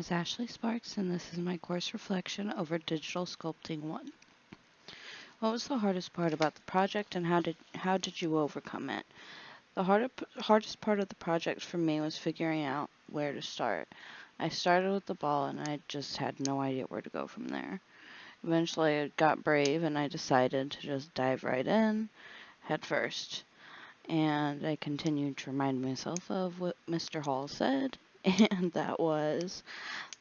is Ashley Sparks, and this is my course reflection over Digital Sculpting 1. What was the hardest part about the project, and how did you overcome it? The hardest part of the project for me was figuring out where to start. I started with the ball, and I just had no idea where to go from there. Eventually, I got brave, and I decided to just dive right in, head first. And I continued to remind myself of what Mr. Hall said, and that was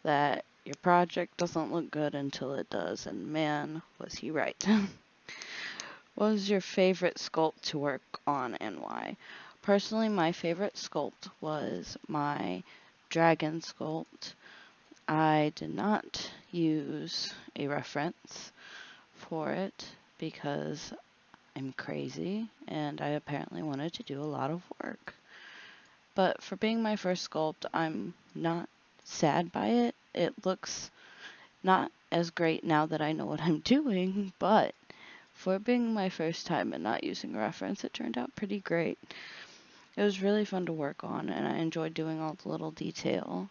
that your project doesn't look good until it does, and man, was he right. What was your favorite sculpt to work on and why? Personally, my favorite sculpt was my dragon sculpt. I did not use a reference for it because I'm crazy and I apparently wanted to do a lot of work. But for being my first sculpt, I'm not sad by it. It looks not as great now that I know what I'm doing, but for being my first time and not using a reference, it turned out pretty great. It was really fun to work on, and I enjoyed doing all the little detail,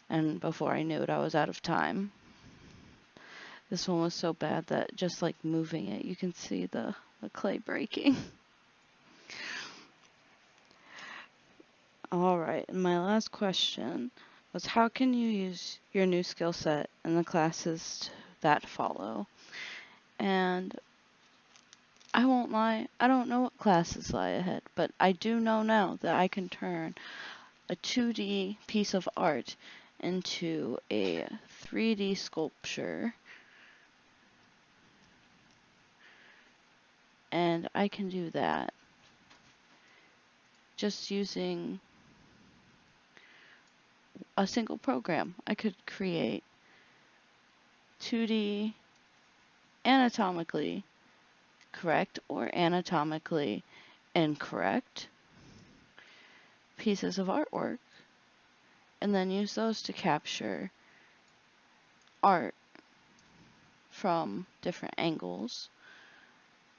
and before I knew it, I was out of time. This one was so bad that just like moving it, you can see the clay breaking. Alright, and my last question was how can you use your new skill set in the classes that follow? And I won't lie, I don't know what classes lie ahead, but I do know now that I can turn a 2D piece of art into a 3D sculpture. And I can do that just using a single program. I could create 2D anatomically correct or anatomically incorrect pieces of artwork and then use those to capture art from different angles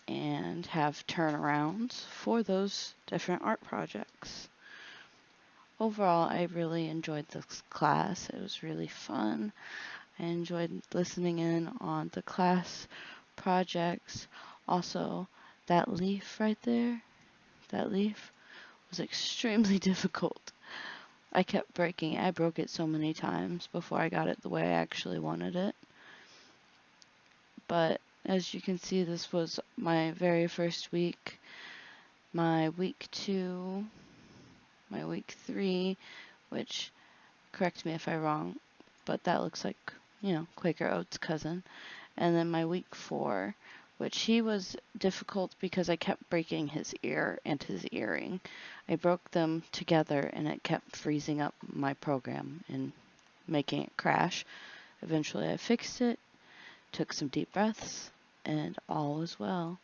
and have turnarounds for those different art projects. Overall, I really enjoyed this class. It was really fun. I enjoyed listening in on the class projects. Also, that leaf right there, that leaf was extremely difficult. I kept breaking it. I broke it so many times before I got it the way I actually wanted it. But as you can see, this was my very first week. My week 2, my week 3, which, correct me if I'm wrong, but that looks like, Quaker Oats' cousin. And then my week 4, which he was difficult because I kept breaking his ear and his earring. I broke them together and it kept freezing up my program and making it crash. Eventually I fixed it, took some deep breaths, and all was well.